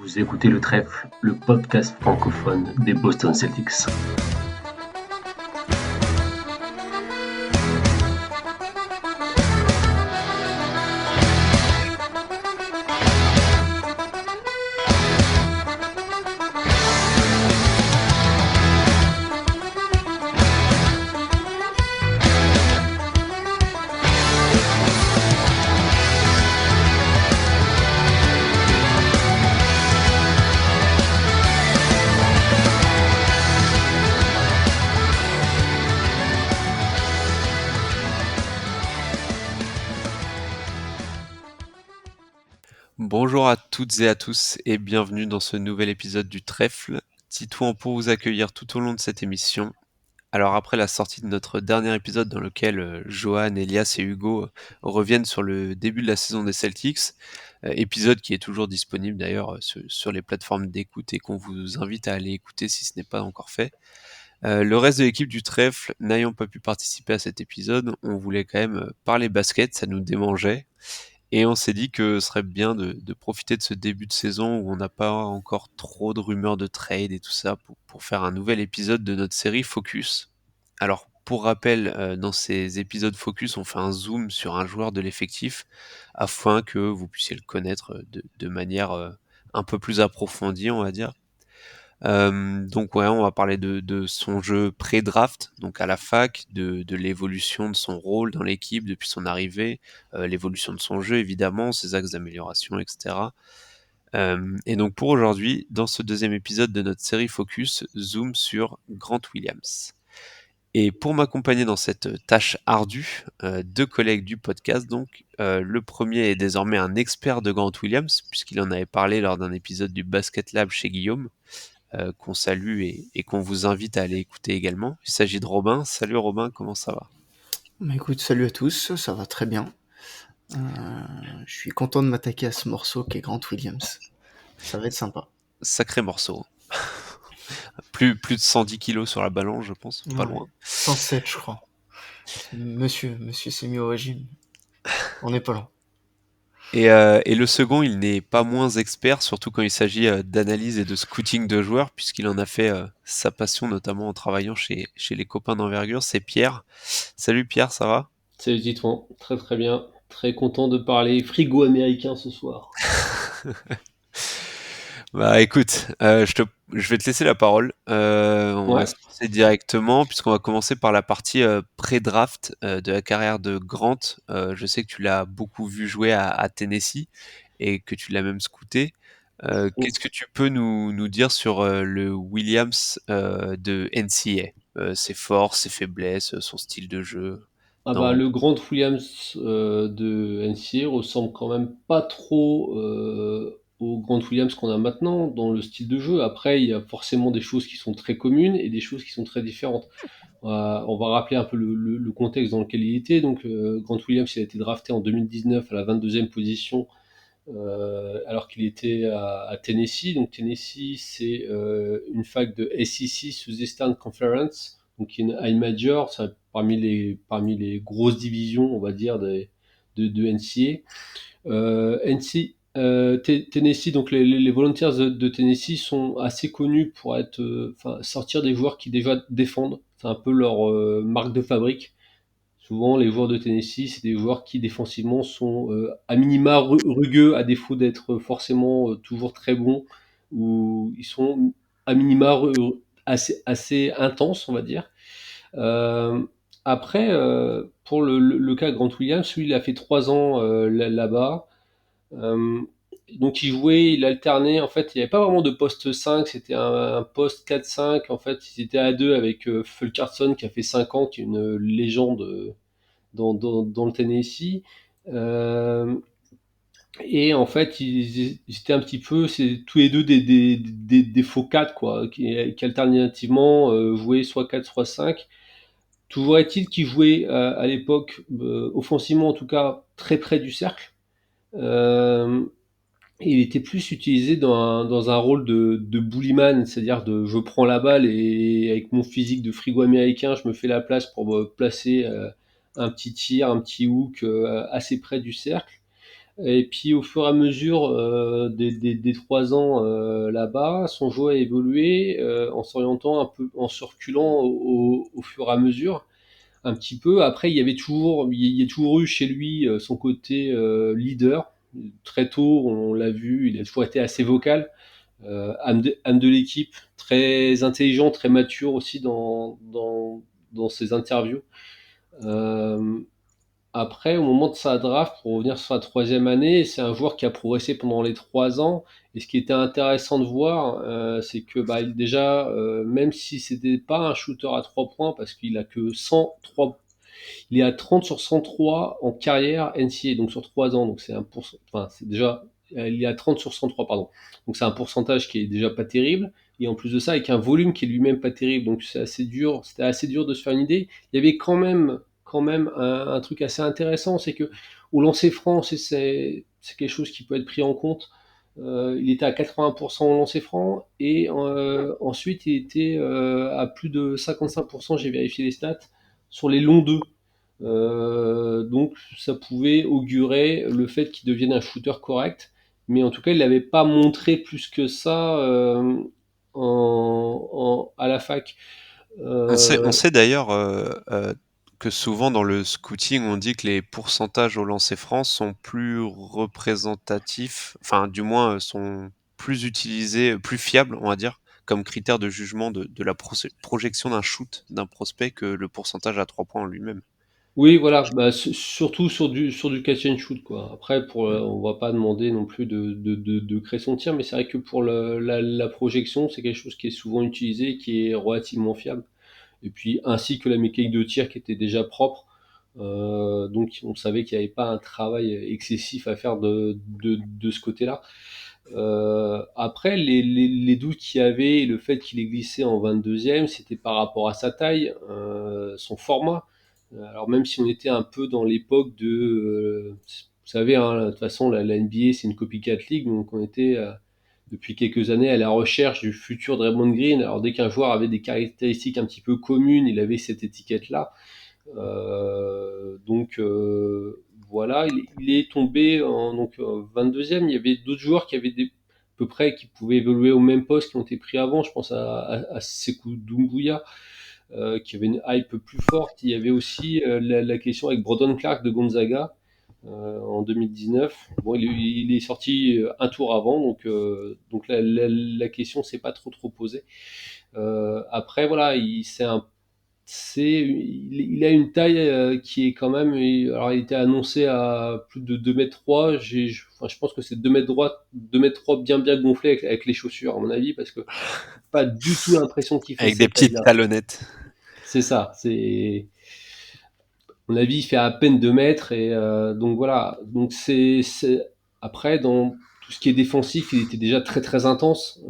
Vous écoutez Le Trèfle, le podcast francophone des Boston Celtics. Bonjour à toutes et à tous et bienvenue dans ce nouvel épisode du Trèfle. Titouan pour vous accueillir tout au long de cette émission. Alors après la sortie de notre dernier épisode dans lequel Johan, Elias et Hugo reviennent sur le début de la saison des Celtics, épisode qui est toujours disponible d'ailleurs sur les plateformes d'écoute et qu'on vous invite à aller écouter si ce n'est pas encore fait. Le reste de l'équipe du Trèfle n'ayant pas pu participer à cet épisode, on voulait quand même parler basket, ça nous démangeait. Et on s'est dit que ce serait bien de profiter de ce début de saison où on n'a pas encore trop de rumeurs de trade et tout ça pour faire un nouvel épisode de notre série Focus. Alors, pour rappel, dans ces épisodes Focus, on fait un zoom sur un joueur de l'effectif afin que vous puissiez le connaître de manière un peu plus approfondie, on va dire. Donc ouais, on va parler de son jeu pré-draft, donc à la fac, de l'évolution de son rôle dans l'équipe depuis son arrivée, l'évolution de son jeu évidemment, ses axes d'amélioration, etc. Et donc pour aujourd'hui, dans ce deuxième épisode de notre série Focus, zoom sur Grant Williams. Et pour m'accompagner dans cette tâche ardue, deux collègues du podcast donc. Le premier est désormais un expert de Grant Williams, puisqu'il en avait parlé lors d'un épisode du Basket Lab chez Guillaume. Qu'on salue et qu'on vous invite à aller écouter également. Il s'agit de Robin. Salut Robin, comment ça va ? Écoute, salut à tous, ça va très bien. Je suis content de m'attaquer à ce morceau qu'est Grant Williams. Ça va être sympa. Sacré morceau. plus de 110 kilos sur la balance, je pense, pas loin. 107, je crois. Monsieur s'est mis au régime. On n'est pas loin. Et le second, il n'est pas moins expert, surtout quand il s'agit d'analyse et de scouting de joueurs, puisqu'il en a fait sa passion, notamment en travaillant chez les copains d'envergure. C'est Pierre. Salut Pierre, ça va ? Salut Titouan, très très bien. Très content de parler frigo américain ce soir. Bah écoute, je vais te laisser la parole. On va Ouais. se lancer directement puisqu'on va commencer par la partie pré-draft de la carrière de Grant. Je sais que tu l'as beaucoup vu jouer à Tennessee et que tu l'as même scouté. Qu'est-ce que tu peux nous dire sur le Williams de NCAA? Ses forces, ses faiblesses, son style de jeu Le Grant Williams de NCA ressemble quand même pas trop au Grant Williams qu'on a maintenant dans le style de jeu. Après, il y a forcément des choses qui sont très communes et des choses qui sont très différentes. On va rappeler un peu le contexte dans lequel il était. Donc, Grant Williams, il a été drafté en 2019 à la 22e position alors qu'il était à Tennessee. Donc Tennessee, c'est une fac de SEC, Southeastern Conference, donc une high major, c'est parmi les grosses divisions, on va dire, de NCAA. Tennessee, donc les Volunteers de Tennessee sont assez connus pour sortir des joueurs qui déjà défendent. C'est un peu leur marque de fabrique. Souvent, les joueurs de Tennessee, c'est des joueurs qui défensivement sont à minima rugueux, à défaut d'être forcément toujours très bons, ou ils sont à minima assez intenses, on va dire. Euh, Après, pour le cas Grant Williams, lui, il a fait 3 ans là-bas. Euh, donc il jouait, il alternait, en fait, il n'y avait pas vraiment de poste 5, c'était un poste 4-5, en fait, ils étaient à deux avec Fulkerson qui a fait 5 ans, qui est une légende dans le Tennessee. Euh, et en fait, ils étaient un petit peu, c'est tous les deux des faux 4, quoi, qui alternativement jouaient soit 4, soit 5. Toujours est-il qu'ils jouaient à l'époque, offensivement en tout cas, très près du cercle. Euh, et il était plus utilisé dans un rôle de bullyman, c'est-à-dire de je prends la balle et avec mon physique de frigo américain, je me fais la place pour me placer un petit tir, un petit hook assez près du cercle. Et puis au fur et à mesure des 3 ans là-bas, son jeu a évolué en s'orientant un peu, en se reculant au fur et à mesure, un petit peu. Après, il y a toujours eu chez lui son côté leader. Très tôt, on l'a vu, il a toujours été assez vocal, âme de l'équipe, très intelligent, très mature aussi dans ses interviews. Euh, Après, au moment de sa draft, pour revenir sur sa troisième année, c'est un joueur qui a progressé pendant les 3 ans. Et ce qui était intéressant de voir, c'est que bah, déjà, même si c'était pas un shooter à 3 points, parce qu'il a que 103, il est à 30 sur 103 en carrière NCAA, donc sur 3 ans. Donc c'est enfin c'est déjà, il est à 30 sur 103, pardon. Donc c'est un pourcentage qui est déjà pas terrible. Et en plus de ça, avec un volume qui est lui-même pas terrible, donc c'est assez dur. C'était assez dur de se faire une idée. Il y avait quand même un truc assez intéressant, c'est que au lancer franc, c'est quelque chose qui peut être pris en compte. Il était à 80% au lancer franc et ensuite il était à plus de 55%, j'ai vérifié les stats, sur les longs 2. Donc ça pouvait augurer le fait qu'il devienne un shooter correct, mais en tout cas il l'avait pas montré plus que ça à la fac. On Euh, sait d'ailleurs que souvent dans le scouting, on dit que les pourcentages au lancer franc sont plus représentatifs, enfin du moins sont plus utilisés, plus fiables, on va dire, comme critère de jugement de la projection d'un shoot d'un prospect que le pourcentage à 3 points en lui-même. Oui, voilà, bah, surtout sur du catch and shoot, quoi. Après, Mm. on va pas demander non plus de créer son tir, mais c'est vrai que pour la projection, c'est quelque chose qui est souvent utilisé et qui est relativement fiable. Et puis, ainsi que la mécanique de tir qui était déjà propre. Donc, on savait qu'il n'y avait pas un travail excessif à faire de ce côté-là. Après, les doutes qu'il y avait, et le fait qu'il ait glissé en 22e, c'était par rapport à sa taille, son format. Alors même si on était un peu dans l'époque vous savez, hein, de toute façon, la NBA, c'est une copycat league, donc on était depuis quelques années à la recherche du futur Draymond Green. Alors dès qu'un joueur avait des caractéristiques un petit peu communes, il avait cette étiquette-là. Donc voilà, il est tombé en donc 22e. Il y avait d'autres joueurs qui avaient à peu près qui pouvaient évoluer au même poste qui ont été pris avant. Je pense à Sekou Doumbouya qui avait une hype plus forte. Il y avait aussi la question avec Brandon Clark de Gonzaga en 2019. Bon, il est sorti un tour avant, donc la question s'est pas trop posée. Après, voilà, il a une taille qui est quand même. Alors, il était annoncé à plus de 2 m 3. Enfin, je pense que c'est 2 m 3 bien gonflé avec les chaussures, à mon avis, parce que pas du tout l'impression qu'il fait Avec des cette petites taille-là. talonnettes. C'est ça. À mon avis, il fait à peine 2 mètres. Et donc, voilà. Donc, après, dans tout ce qui est défensif, il était déjà très, très intense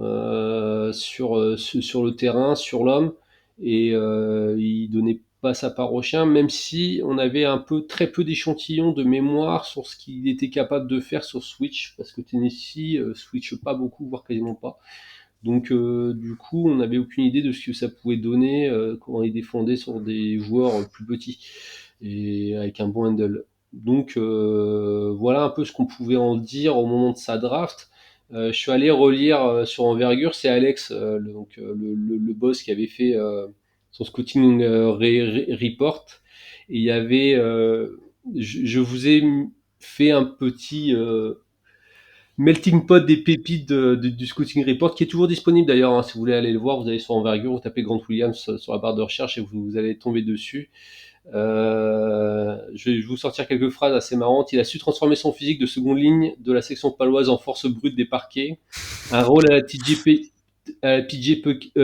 sur le terrain, sur l'homme. Et il donnait pas sa part au chien, même si on avait très peu d'échantillons de mémoire sur ce qu'il était capable de faire sur Switch, parce que Tennessee switch pas beaucoup, voire quasiment pas. Donc du coup, on n'avait aucune idée de ce que ça pouvait donner quand il défendait sur des joueurs plus petits et avec un bon handle. Donc voilà un peu ce qu'on pouvait en dire au moment de sa draft. Je suis allé relire sur Envergure, c'est Alex, le boss qui avait fait son scouting report. Et il y avait, je vous ai fait un petit melting pot des pépites du Scouting Report, qui est toujours disponible d'ailleurs, hein, si vous voulez aller le voir, vous allez sur Envergure, vous tapez Grant Williams sur la barre de recherche et vous allez tomber dessus. Je vais vous sortir quelques phrases assez marrantes. Il a su transformer son physique de seconde ligne de la section paloise en force brute des parquets. Un rôle à la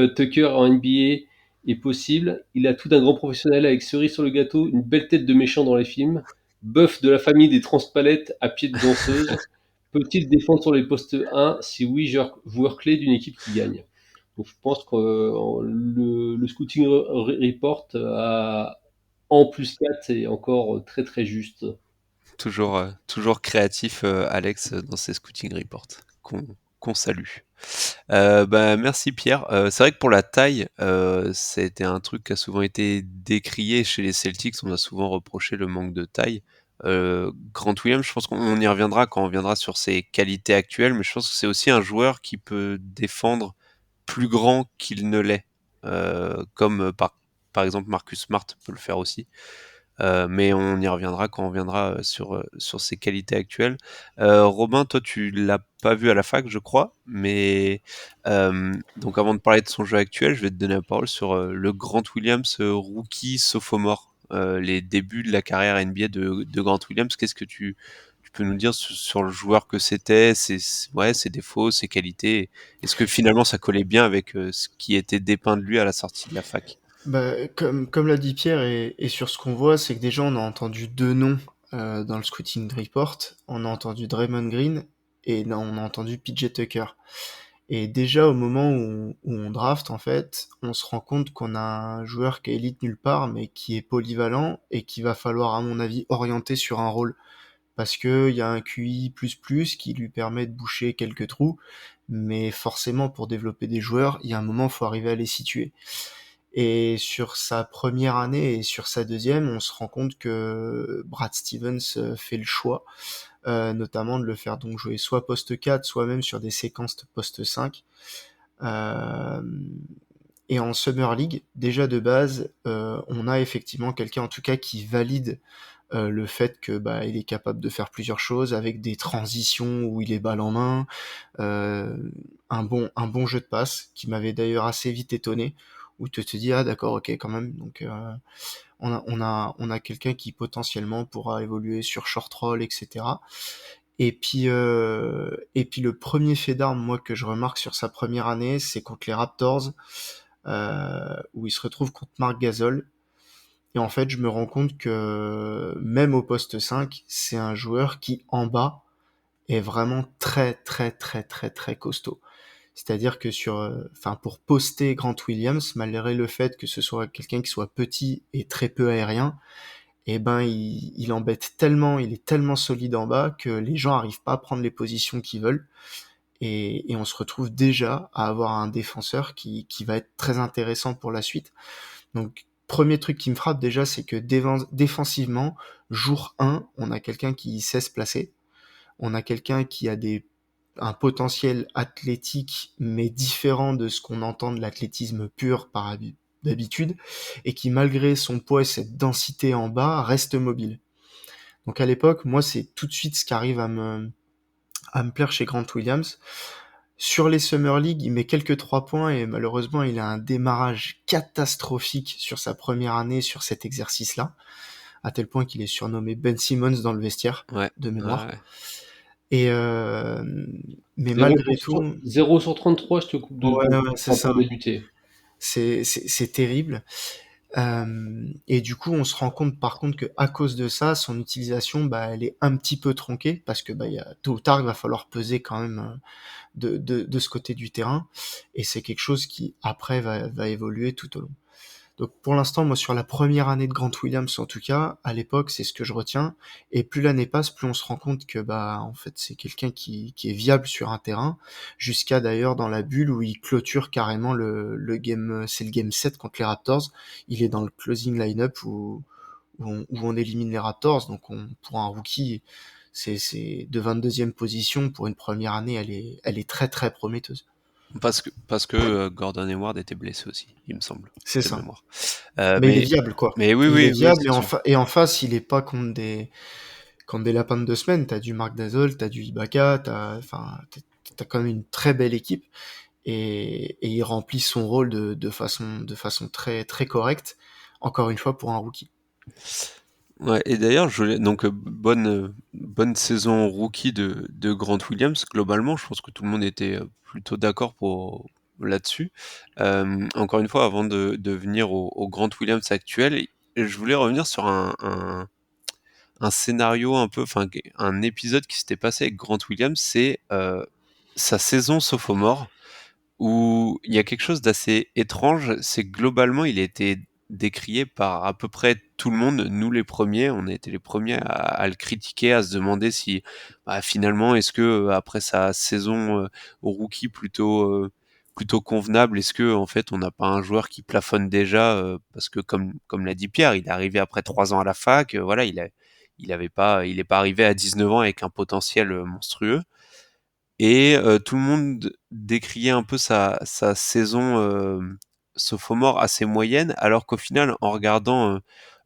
Tucker en NBA est possible. Il a tout d'un grand professionnel avec cerise sur le gâteau, une belle tête de méchant dans les films. Bœuf de la famille des transpalettes à pied de danseuse. Peut-il défendre sur les postes 1? Si oui, joueur clé d'une équipe qui gagne. Donc je pense que le Scouting Report en plus 4 c'est encore très très juste. Toujours créatif, Alex, dans ses scouting reports, qu'on salue. Bah, merci Pierre. C'est vrai que pour la taille, c'était un truc qui a souvent été décrié chez les Celtics. On a souvent reproché le manque de taille. Grant Williams, je pense qu'on y reviendra quand on reviendra sur ses qualités actuelles, mais je pense que c'est aussi un joueur qui peut défendre plus grand qu'il ne l'est, comme par exemple Marcus Smart peut le faire aussi. Mais on y reviendra quand on reviendra sur ses qualités actuelles. Robin, toi tu l'as pas vu à la fac, je crois, mais donc avant de parler de son jeu actuel, je vais te donner la parole sur le Grant Williams rookie sophomore, les débuts de la carrière NBA de Grant Williams. Qu'est-ce que tu peux nous dire sur le joueur que c'était, ses défauts, ses qualités? Est-ce que finalement ça collait bien avec ce qui était dépeint de lui à la sortie de la fac? Bah, comme l'a dit Pierre, et sur ce qu'on voit, c'est que déjà on a entendu deux noms dans le scouting report. On a entendu Draymond Green et on a entendu PJ Tucker. Et déjà au moment où on draft, en fait, on se rend compte qu'on a un joueur qui est élite nulle part, mais qui est polyvalent et qu'il va falloir, à mon avis, orienter sur un rôle. Parce que il y a un QI++ qui lui permet de boucher quelques trous, mais forcément pour développer des joueurs, il y a un moment, il faut arriver à les situer. Et sur sa première année et sur sa deuxième, on se rend compte que Brad Stevens fait le choix, notamment de le faire donc jouer soit poste 4, soit même sur des séquences de poste 5. Euh, et en Summer League, déjà de base, on a effectivement quelqu'un en tout cas qui valide le fait que il est capable de faire plusieurs choses avec des transitions où il est balle en main, euh, un bon jeu de passe qui m'avait d'ailleurs assez vite étonné, où tu te dis ah d'accord, ok, quand même, donc on a quelqu'un qui potentiellement pourra évoluer sur short roll, etc. Et puis le premier fait d'arme, moi, que je remarque sur sa première année, c'est contre les Raptors, où il se retrouve contre Marc Gasol. Et en fait, je me rends compte que même au poste 5, c'est un joueur qui, en bas, est vraiment très, très, très, très, très costaud. C'est-à-dire que pour poster Grant Williams, malgré le fait que ce soit quelqu'un qui soit petit et très peu aérien, il embête tellement, il est tellement solide en bas que les gens arrivent pas à prendre les positions qu'ils veulent. Et on se retrouve déjà à avoir un défenseur qui va être très intéressant pour la suite. Donc, premier truc qui me frappe déjà, c'est que défensivement, jour 1, on a quelqu'un qui sait se placer. On a quelqu'un qui a un potentiel athlétique, mais différent de ce qu'on entend de l'athlétisme pur d'habitude, et qui, malgré son poids et cette densité en bas, reste mobile. Donc à l'époque, moi, c'est tout de suite ce qui arrive à me plaire chez Grant Williams. Sur les Summer League, il met quelques 3 points et malheureusement, il a un démarrage catastrophique sur sa première année sur cet exercice-là, à tel point qu'il est surnommé Ben Simmons dans le vestiaire, Ouais, de mémoire. ouais. Et mais malgré tout, 0 sur 33, je te coupe de ouais, deux ouais, c'est ça. pour débuter. C'est terrible. Et du coup, on se rend compte par contre que à cause de ça, son utilisation, elle est un petit peu tronquée parce que tôt ou tard, il va falloir peser quand même de ce côté du terrain. Et c'est quelque chose qui après va évoluer tout au long. Donc pour l'instant, moi sur la première année de Grant Williams en tout cas, à l'époque, c'est ce que je retiens. Et plus l'année passe, plus on se rend compte que en fait c'est quelqu'un qui est viable sur un terrain, jusqu'à d'ailleurs dans la bulle où il clôture carrément le game, c'est le game 7 contre les Raptors. Il est dans le closing line-up où on élimine les Raptors. Donc pour un rookie, c'est de 22e position pour une première année, elle est très très prometteuse. Parce que Gordon Hayward était blessé aussi, il me semble, C'est de ça. mémoire. Mais il est viable, quoi. Mais oui, Il est oui, oui, viable c'est sûr. et en face, il est pas contre des lapins de 2 semaines. T'as du Marc Gasol, t'as du Ibaka, t'as quand même une très belle équipe et il remplit son rôle de façon très, très correcte. Encore une fois, pour un rookie. Ouais, et d'ailleurs, donc bonne saison rookie de Grant Williams. Globalement, je pense que tout le monde était plutôt d'accord là-dessus. Encore une fois, avant de venir au Grant Williams actuel, je voulais revenir sur un scénario un peu, enfin un épisode qui s'était passé avec Grant Williams, c'est sa saison sophomore, où il y a quelque chose d'assez étrange, c'est que globalement, il a été décrié par à peu près tout le monde. Nous, les premiers, on a été les premiers à le critiquer, à se demander si finalement, est-ce que après sa saison au rookie plutôt convenable, est-ce que en fait on n'a pas un joueur qui plafonne déjà, parce que comme l'a dit Pierre, il est arrivé après 3 ans à la fac, voilà, il est pas arrivé à 19 ans avec un potentiel monstrueux. Et tout le monde décriait un peu sa saison sophomore assez moyenne, alors qu'au final, en regardant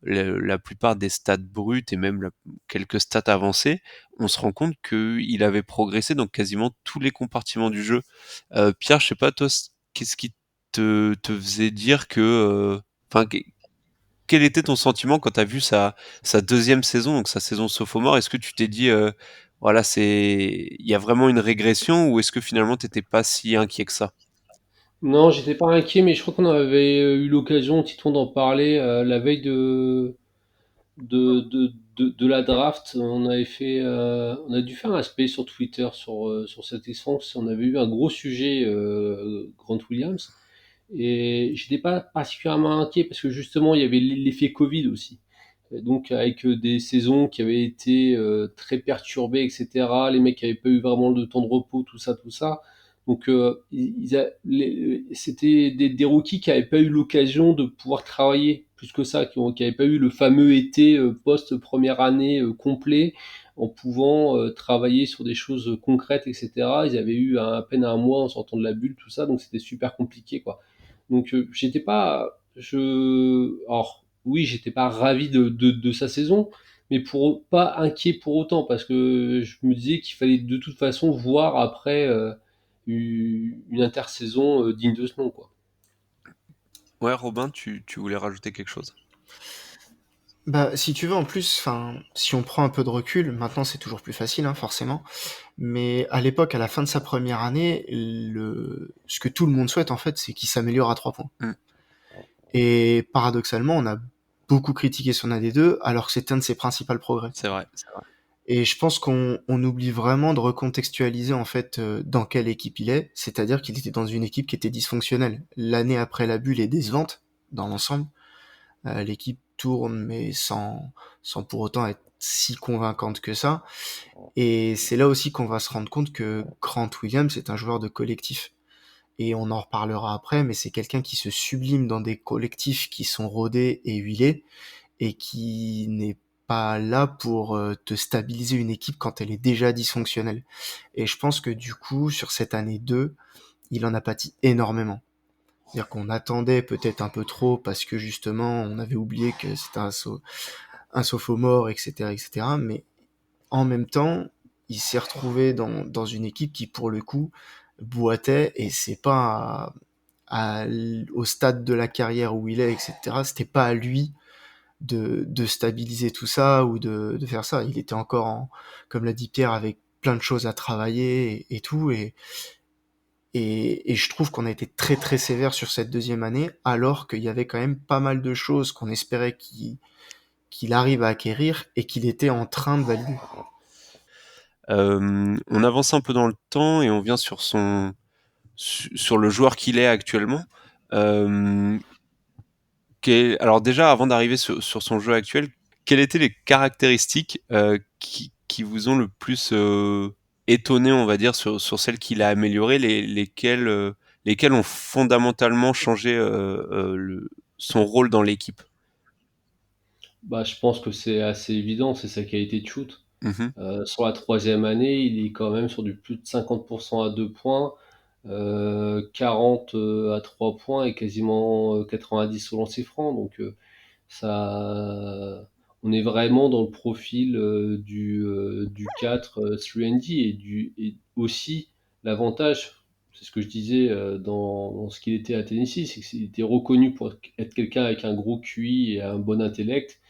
la plupart des stats brutes et même quelques stats avancées, on se rend compte qu'il avait progressé dans quasiment tous les compartiments du jeu. Pierre, je sais pas, toi, qu'est-ce qui te faisait dire que... Enfin, quel était ton sentiment quand tu as vu sa deuxième saison, donc sa saison sophomore? Est-ce que tu t'es dit, voilà, il y a vraiment une régression, ou est-ce que finalement t'étais pas si inquiet que ça? Non, j'étais pas inquiet, mais je crois qu'on avait eu l'occasion, Titon, d'en parler la veille de la draft. On a dû faire un space sur Twitter sur Celtics France. On avait eu un gros sujet, Grant Williams. Et j'étais pas particulièrement inquiet parce que justement, il y avait l'effet Covid aussi. Et donc, avec des saisons qui avaient été très perturbées, etc., les mecs qui avaient pas eu vraiment de temps de repos, tout ça, tout ça. Donc, c'était des rookies qui n'avaient pas eu l'occasion de pouvoir travailler plus que ça, qui n'avaient pas eu le fameux été post-première année complet en pouvant travailler sur des choses concrètes, etc. Ils avaient eu à peine un mois en sortant de la bulle, tout ça, donc c'était super compliqué, quoi. Donc j'étais pas, alors oui, j'étais pas ravi de sa saison, mais pas inquiet pour autant parce que je me disais qu'il fallait de toute façon voir après une intersaison digne de ce nom, quoi. Ouais, Robin, tu voulais rajouter quelque chose? Bah, si tu veux, en plus, enfin, si on prend un peu de recul, maintenant c'est toujours plus facile, hein, forcément. Mais à l'époque, à la fin de sa première année, ce que tout le monde souhaite, en fait, c'est qu'il s'améliore à 3 points. Mm. Et paradoxalement, on a beaucoup critiqué son AD2, alors que c'est un de ses principaux progrès. C'est vrai. Et je pense qu'on oublie vraiment de recontextualiser, en fait, dans quelle équipe il est. C'est-à-dire qu'il était dans une équipe qui était dysfonctionnelle. L'année après la bulle est décevante, dans l'ensemble. L'équipe tourne, mais sans pour autant être si convaincante que ça. Et c'est là aussi qu'on va se rendre compte que Grant Williams est un joueur de collectif. Et on en reparlera après, mais c'est quelqu'un qui se sublime dans des collectifs qui sont rodés et huilés, et qui n'est pas là pour te stabiliser une équipe quand elle est déjà dysfonctionnelle. Et je pense que du coup, sur cette année 2, il en a pâti énormément. C'est-à-dire qu'on attendait peut-être un peu trop parce que justement on avait oublié que c'était un sophomore, etc., etc. Mais en même temps, il s'est retrouvé dans une équipe qui pour le coup boitait, et c'est pas au stade de la carrière où il est, etc. C'était pas à lui de stabiliser tout ça ou de faire ça. Il était encore comme l'a dit Pierre, avec plein de choses à travailler et tout, et je trouve qu'on a été très très sévère sur cette deuxième année, alors qu'il y avait quand même pas mal de choses qu'on espérait qu'il arrive à acquérir et qu'il était en train de valider. On avance un peu dans le temps et on vient sur le joueur qu'il est actuellement. Alors déjà, avant d'arriver sur son jeu actuel, quelles étaient les caractéristiques qui vous ont le plus étonné, on va dire, sur celles qu'il a améliorées, lesquelles ont fondamentalement changé son rôle dans l'équipe? Bah, je pense que c'est assez évident, c'est sa qualité de shoot. Mhm. Sur la troisième année, il est quand même sur du plus de 50% à 2 points, 40 à 3 points et quasiment 90 au lancer franc. Donc ça, on est vraiment dans le profil du 4 3&D et aussi l'avantage, c'est ce que je disais dans ce qu'il était à Tennessee, c'est qu'il était reconnu pour être quelqu'un avec un gros QI et un bon intellect.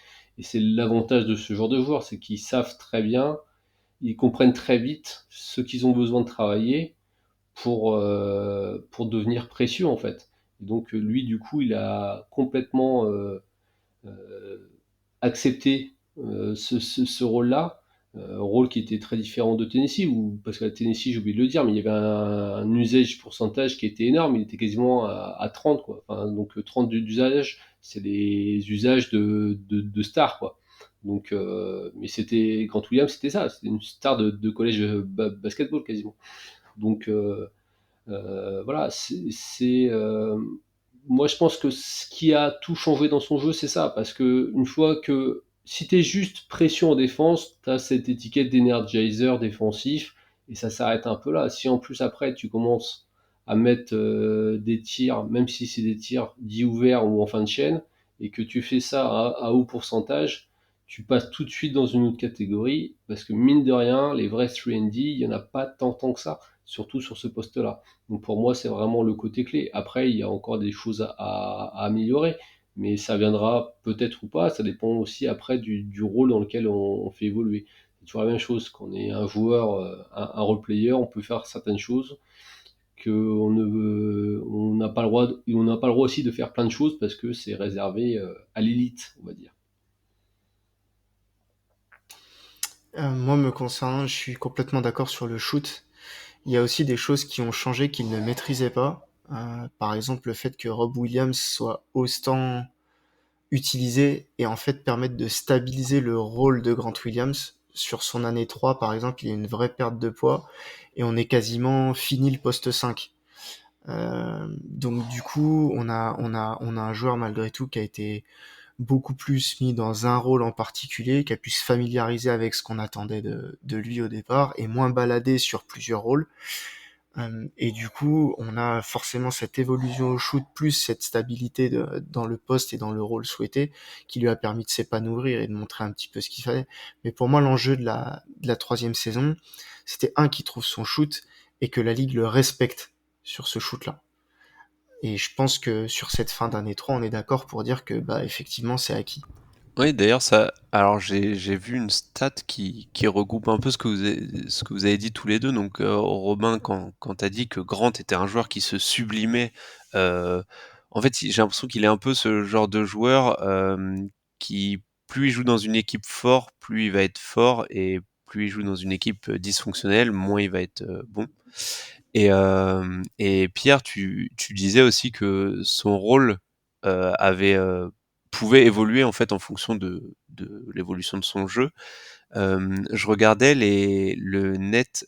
Et c'est l'avantage de ce genre de joueurs, c'est qu'ils savent très bien, ils comprennent très vite ce qu'ils ont besoin de travailler pour devenir précieux en fait. Et donc lui, du coup, il a complètement accepté ce rôle-là, rôle qui était très différent de Tennessee, parce qu'à Tennessee, j'ai oublié de le dire, mais il y avait un usage pourcentage qui était énorme, il était quasiment à 30, quoi. Enfin, donc 30 d'usage, c'est les usages de stars, quoi. Donc, mais c'était Grant Williams, c'était ça, c'était une star de collège basketball quasiment. Donc voilà, moi je pense que ce qui a tout changé dans son jeu, c'est ça, parce que une fois que si tu es juste pression en défense, tu as cette étiquette d'énergizer défensif et ça s'arrête un peu là. Si en plus après tu commences à mettre des tirs, même si c'est des tirs dits ouverts ou en fin de chaîne, et que tu fais ça à haut pourcentage, tu passes tout de suite dans une autre catégorie, parce que mine de rien, les vrais 3&D, il n'y en a pas tant que ça, surtout sur ce poste-là. Donc pour moi, c'est vraiment le côté clé. Après, il y a encore des choses à améliorer, mais ça viendra peut-être ou pas, ça dépend aussi après du rôle dans lequel on fait évoluer. C'est toujours la même chose, quand on est un joueur, un role player, on peut faire certaines choses qu'on ne, on n'a pas le droit, on n'a pas le droit aussi de faire plein de choses parce que c'est réservé à l'élite, on va dire. Moi, me concernant, je suis complètement d'accord sur le shoot. Il y a aussi des choses qui ont changé qu'il ne maîtrisait pas. Par exemple, le fait que Rob Williams soit autant utilisé et en fait permettre de stabiliser le rôle de Grant Williams. Sur son année 3, par exemple, il y a une vraie perte de poids et on est quasiment fini le poste 5. Donc du coup, on a un joueur malgré tout qui a été beaucoup plus mis dans un rôle en particulier, qui a pu se familiariser avec ce qu'on attendait de lui au départ et moins baladé sur plusieurs rôles. Et du coup, on a forcément cette évolution au shoot plus cette stabilité dans le poste et dans le rôle souhaité qui lui a permis de s'épanouir et de montrer un petit peu ce qu'il fallait. Mais pour moi, l'enjeu de la troisième saison, c'était qu'il trouve son shoot et que la ligue le respecte sur ce shoot-là. Et je pense que sur cette fin d'année 3, on est d'accord pour dire que bah effectivement, c'est acquis. Oui, d'ailleurs, alors j'ai vu une stat qui regroupe un peu ce que vous avez dit tous les deux. Donc, Robin, quand tu as dit que Grant était un joueur qui se sublimait, en fait, j'ai l'impression qu'il est un peu ce genre de joueur qui, plus il joue dans une équipe forte, plus il va être fort, et plus il joue dans une équipe dysfonctionnelle, moins il va être bon. Et Pierre, tu disais aussi que son rôle avait pouvait évoluer en fait en fonction de l'évolution de son jeu. Je regardais le net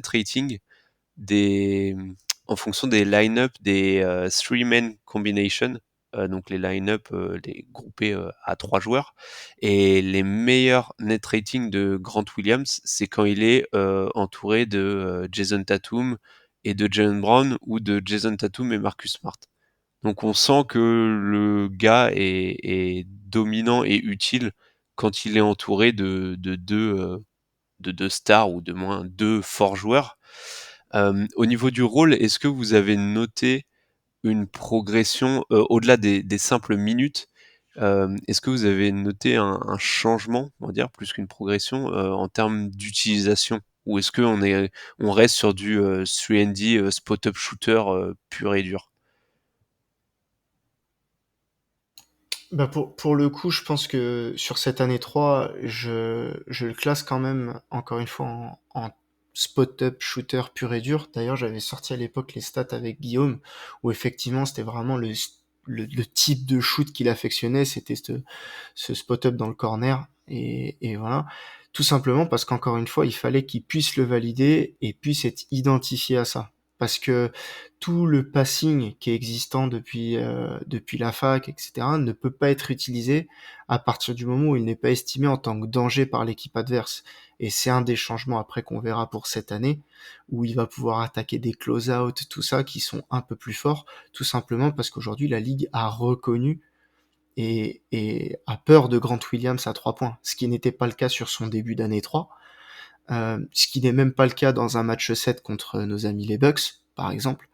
rating des en fonction des line-up des three-man combination, donc les line-up les groupés à 3 joueurs, et les meilleurs net rating de Grant Williams, c'est quand il est entouré de Jason Tatum et de Jaylen Brown, ou de Jason Tatum et Marcus Smart. Donc on sent que le gars est dominant et utile quand il est entouré de deux stars, ou de moins deux forts joueurs. Au niveau du rôle, est-ce que vous avez noté une progression au-delà des simples minutes? Est-ce que vous avez noté un changement, on va dire, plus qu'une progression, en termes d'utilisation? Ou est-ce on reste sur du 3&D spot-up shooter pur et dur? Bah pour le coup, je pense que sur cette année 3, je le classe quand même, encore une fois, en spot-up shooter pur et dur. D'ailleurs, j'avais sorti à l'époque les stats avec Guillaume, où effectivement, c'était vraiment le type de shoot qu'il affectionnait, c'était ce spot-up dans le corner. Et voilà. Tout simplement parce qu'encore une fois, il fallait qu'il puisse le valider et puisse être identifié à ça. Parce que tout le passing qui est existant depuis la fac, etc., ne peut pas être utilisé à partir du moment où il n'est pas estimé en tant que danger par l'équipe adverse. Et c'est un des changements après qu'on verra pour cette année, où il va pouvoir attaquer des close-out, tout ça, qui sont un peu plus forts, tout simplement parce qu'aujourd'hui, la Ligue a reconnu et a peur de Grant Williams à 3 points, ce qui n'était pas le cas sur son début d'année 3, ce qui n'est même pas le cas dans un match 7 contre nos amis les Bucks, par exemple.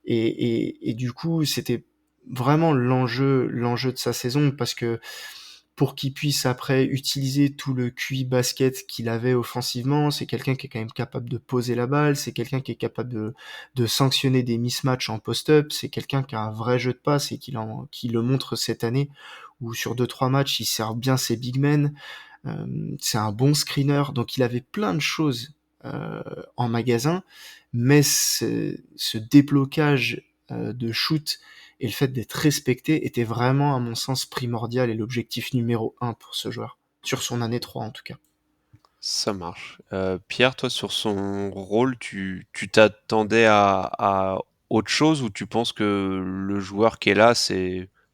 Et du coup, c'était vraiment l'enjeu de sa saison, parce que pour qu'il puisse après utiliser tout le QI basket qu'il avait offensivement, c'est quelqu'un qui est quand même capable de poser la balle, c'est quelqu'un qui est capable de sanctionner des mismatchs en post-up, c'est quelqu'un qui a un vrai jeu de passe et qui le montre cette année, où sur 2-3 matchs, il sert bien ses big men, c'est un bon screener, donc il avait plein de choses en magasin, mais ce déblocage de shoot et le fait d'être respecté était vraiment, à mon sens, primordial et l'objectif numéro 1 pour ce joueur, sur son année 3 en tout cas. Ça marche. Pierre, toi, sur son rôle, tu t'attendais à autre chose, ou tu penses que le joueur qui est là,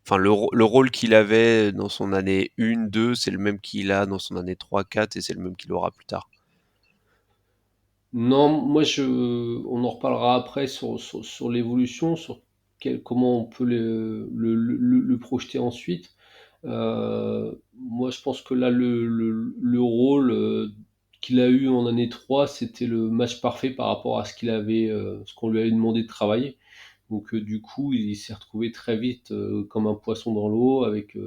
enfin le rôle qu'il avait dans son année 1, 2, c'est le même qu'il a dans son année 3, 4 et c'est le même qu'il aura plus tard. Non, moi on en reparlera après sur l'évolution, sur comment on peut le projeter ensuite. Moi, je pense que là, le rôle qu'il a eu en année 3, c'était le match parfait par rapport à ce qu'on lui avait demandé de travailler. Donc, du coup, il s'est retrouvé très vite comme un poisson dans l'eau, avec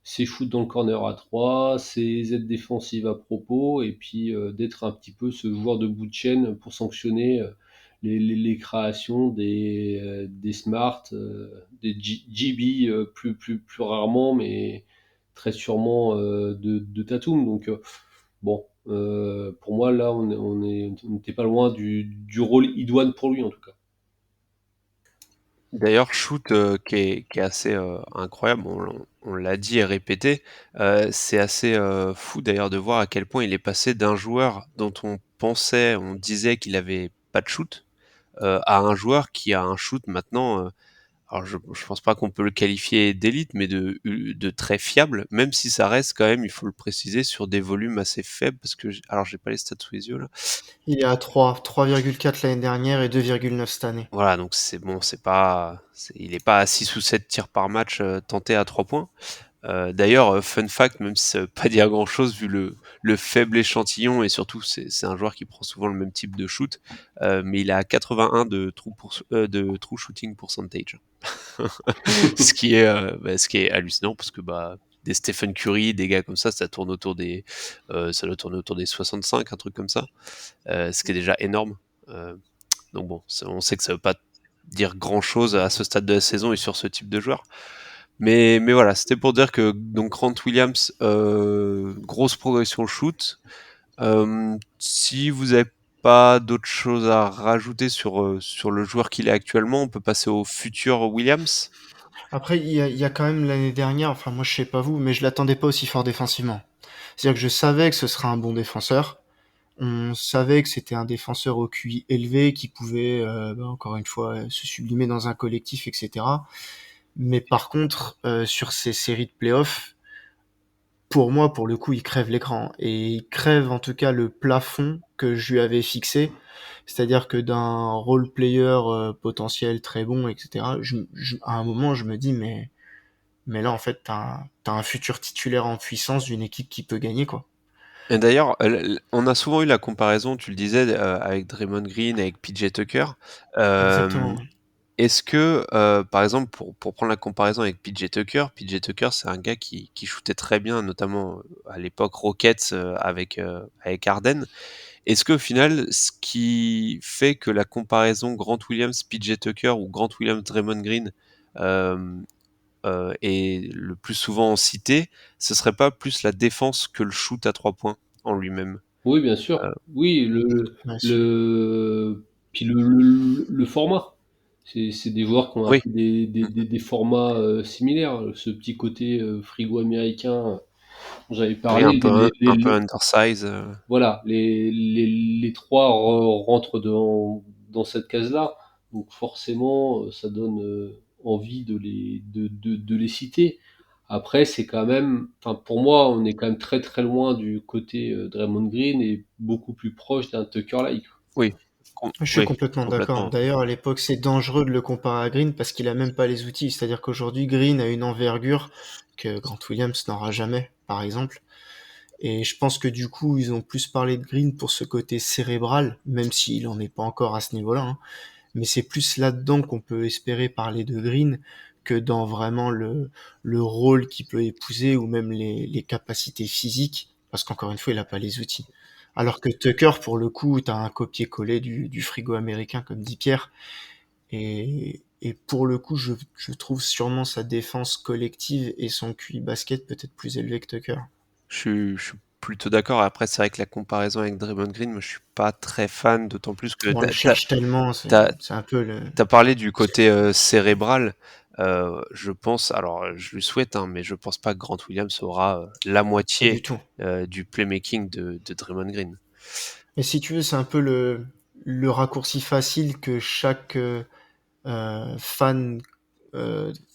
ses shoots dans le corner à 3, ses aides défensives à propos, et puis d'être un petit peu ce joueur de bout de chaîne pour sanctionner les créations des Smart, des GB plus rarement, mais très sûrement de Tatum. Donc, bon, pour moi, là, on n'était pas loin du rôle idoine pour lui, en tout cas. D'ailleurs, shoot qui est assez incroyable, on l'a dit et répété, c'est assez fou d'ailleurs de voir à quel point il est passé d'un joueur dont on disait qu'il avait pas de shoot, à un joueur qui a un shoot maintenant. Alors je pense pas qu'on peut le qualifier d'élite, mais de très fiable, même si ça reste quand même, il faut le préciser, sur des volumes assez faibles, parce que alors j'ai pas les stats sous les yeux là. Il est à 3,4 l'année dernière et 2,9 cette année. Voilà, donc c'est bon, il est pas à 6 ou 7 tirs par match tentés à 3 points. D'ailleurs, fun fact, même si ça veut pas dire grand-chose vu le faible échantillon et surtout c'est un joueur qui prend souvent le même type de shoot, mais il a 81 de true shooting percentage. Ce qui est hallucinant parce que des Stephen Curry, des gars comme ça tourne autour ça doit tourner autour des 65, un truc comme ça, ce qui est déjà énorme. Donc bon, on sait que ça veut pas dire grand chose à ce stade de la saison et sur ce type de joueur. Mais voilà, c'était pour dire que donc Grant Williams, grosse progression au shoot. Si vous avez pas d'autres choses à rajouter sur le joueur qu'il est actuellement, on peut passer au futur Williams. Après, il y a quand même l'année dernière, enfin moi je sais pas vous, mais je l'attendais pas aussi fort défensivement. C'est-à-dire que je savais que ce serait un bon défenseur. On savait que c'était un défenseur au QI élevé qui pouvait, encore une fois, se sublimer dans un collectif, etc. Mais par contre, sur ces séries de playoffs, pour moi, pour le coup, il crève l'écran. Et il crève en tout cas le plafond que je lui avais fixé. C'est-à-dire que d'un role player potentiel très bon, etc., à un moment, je me dis, mais là, en fait, t'as un futur titulaire en puissance d'une équipe qui peut gagner, quoi. Et d'ailleurs, on a souvent eu la comparaison, tu le disais, avec Draymond Green, avec PJ Tucker. Exactement. Est-ce que, par exemple, pour prendre la comparaison avec PJ Tucker, c'est un gars qui shootait très bien, notamment à l'époque Rockets avec Harden. Est-ce qu'au final, ce qui fait que la comparaison Grant Williams, PJ Tucker ou Grant Williams, Draymond Green euh, est le plus souvent cité, ce serait pas plus la défense que le shoot à 3 points en lui-même? Oui, bien sûr. Euh, Oui, Ouais, puis le format. C'est des joueurs qui ont un oui. peu des formats similaires. Ce petit côté frigo américain dont j'avais Oui, parlé. un peu undersize. Voilà, les trois rentrent dans cette case-là. Donc forcément, ça donne envie de les citer. Après, c'est quand même, enfin pour moi, on est quand même très très loin du côté Draymond Green et beaucoup plus proche d'un Tucker Like. Oui, je suis oui, complètement d'accord. complètement. D'ailleurs, à l'époque, c'est dangereux de le comparer à Green parce qu'il a même pas les outils. C'est-à-dire qu'aujourd'hui, Green a une envergure que Grant Williams n'aura jamais, par exemple. Et je pense que du coup, ils ont plus parlé de Green pour ce côté cérébral, même s'il en est pas encore à ce niveau-là, hein. Mais c'est plus là-dedans qu'on peut espérer parler de Green que dans vraiment le rôle qu'il peut épouser ou même les capacités physiques, parce qu'encore une fois, il a pas les outils. Alors que Tucker, pour le coup, t'as un copier-coller du frigo américain, comme dit Pierre, et pour le coup, je trouve sûrement sa défense collective et son QI basket peut-être plus élevé que Tucker. Je suis plutôt d'accord. Après, c'est vrai que la comparaison avec Draymond Green, moi, je suis pas très fan, d'autant plus que On le cherche tellement, c'est un peu le... t'as parlé du côté cérébral. Je pense, alors je lui souhaite, hein, mais je pense pas que Grant Williams aura la Pas du moitié tout. du playmaking de Draymond Green. Mais si tu veux, c'est un peu le raccourci facile que chaque fan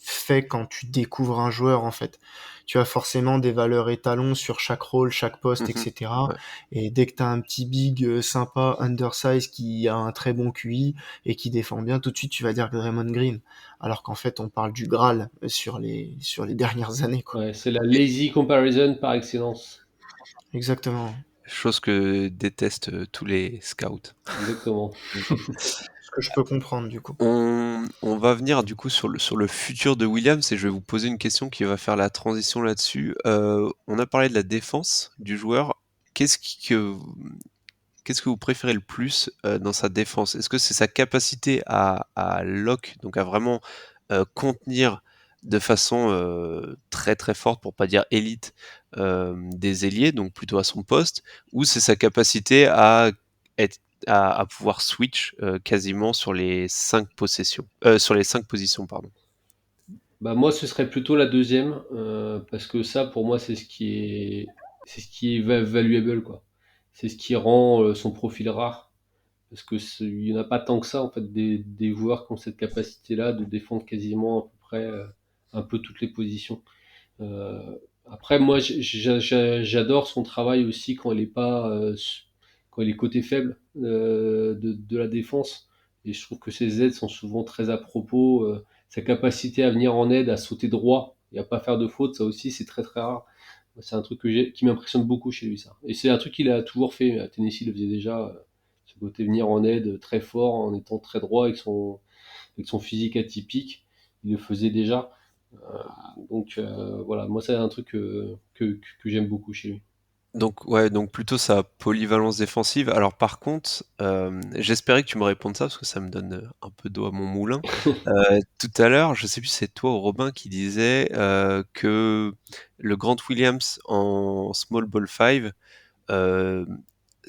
fait quand tu découvres un joueur, en fait. Tu as forcément des valeurs étalons sur chaque rôle, chaque poste, etc. Ouais. Et dès que tu as un petit big sympa, undersize, qui a un très bon QI et qui défend bien, tout de suite tu vas dire Draymond Green. Alors qu'en fait on parle du Graal sur les dernières années, quoi. Ouais, c'est la lazy comparison par excellence. Exactement. Chose que détestent tous les scouts. Exactement. Ce que je peux comprendre, du coup. On va venir du coup sur le futur de Williams et je vais vous poser une question qui va faire la transition là-dessus. On a parlé de la défense du joueur. Qu'est-ce que vous préférez le plus dans sa défense? Est-ce que c'est sa capacité à lock, donc à vraiment contenir de façon très très forte, pour pas dire élite, des ailiers, donc plutôt à son poste, ou c'est sa capacité à pouvoir switch quasiment sur les 5 possessions, sur les 5 positions, pardon. Bah moi, ce serait plutôt la deuxième, parce que ça, pour moi, c'est ce qui est valuable, quoi. C'est ce qui rend son profil rare, parce que il y en a pas tant que ça, en fait, des joueurs qui ont cette capacité-là de défendre quasiment à peu près un peu toutes les positions. Euh, Après, moi, j'adore son travail aussi quand il est pas, quand il est côté faible de la défense. Et je trouve que ses aides sont souvent très à propos. Sa capacité à venir en aide, à sauter droit et à pas faire de faute, ça aussi, c'est très très rare. C'est un truc qui m'impressionne beaucoup chez lui, ça. Et c'est un truc qu'il a toujours fait. À Tennessee, il le faisait déjà. Ce côté venir en aide très fort en étant très droit avec son physique atypique. Il le faisait déjà. Donc voilà, moi c'est un truc que j'aime beaucoup chez lui. Donc ouais, donc plutôt sa polyvalence défensive. Alors par contre, j'espérais que tu me répondes ça parce que ça me donne un peu d'eau à mon moulin. Tout à l'heure, je sais plus si c'est toi ou Robin qui disait que le Grant Williams en Small Ball 5, euh,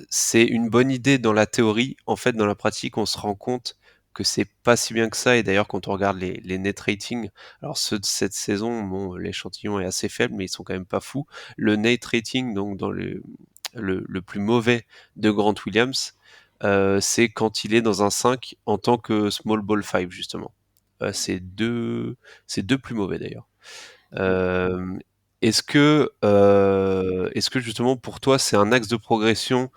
c'est une bonne idée dans la théorie. En fait, dans la pratique, on se rend compte que c'est pas si bien que ça. Et d'ailleurs, quand on regarde les net ratings, alors ceux de cette saison, bon, l'échantillon est assez faible, mais ils sont quand même pas fous. Le net rating, donc dans le plus mauvais de Grant Williams, c'est quand il est dans un 5 en tant que small ball 5, justement. C'est deux plus mauvais d'ailleurs. Euh, est-ce que justement pour toi c'est un axe de progression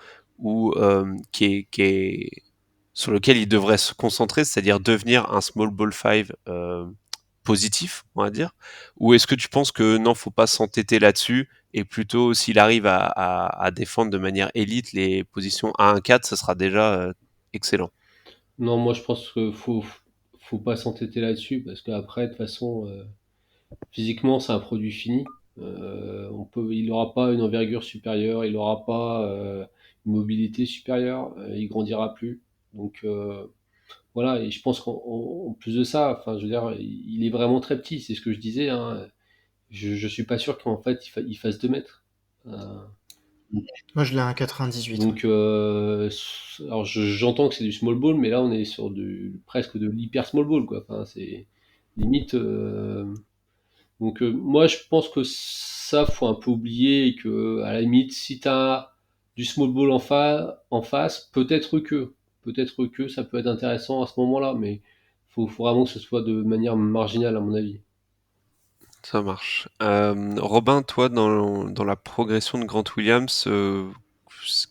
sur lequel il devrait se concentrer, c'est-à-dire devenir un small ball 5 positif, on va dire, ou est-ce que tu penses que non, faut pas s'entêter là-dessus et plutôt s'il arrive à défendre de manière élite les positions 1-4, ce sera déjà excellent. Non, moi je pense qu'il faut pas s'entêter là-dessus parce qu'après, de toute façon, physiquement, c'est un produit fini. Il n'aura pas une envergure supérieure, il n'aura pas une mobilité supérieure, il grandira plus. Donc voilà, et je pense qu'en plus de ça, enfin, je veux dire, il est vraiment très petit, c'est ce que je disais, hein. Je suis pas sûr qu'en fait il fasse 2 mètres. Euh, Moi, je l'ai à un 98. donc, alors j'entends que c'est du small ball, mais là on est sur presque de l'hyper small ball, quoi. Enfin, c'est limite. Donc, moi je pense que ça faut un peu oublier et que à la limite, si t'as du small ball en face, peut-être que ça peut être intéressant à ce moment-là, mais faut vraiment que ce soit de manière marginale à mon avis. Ça marche. Robin, toi, dans la progression de Grant Williams,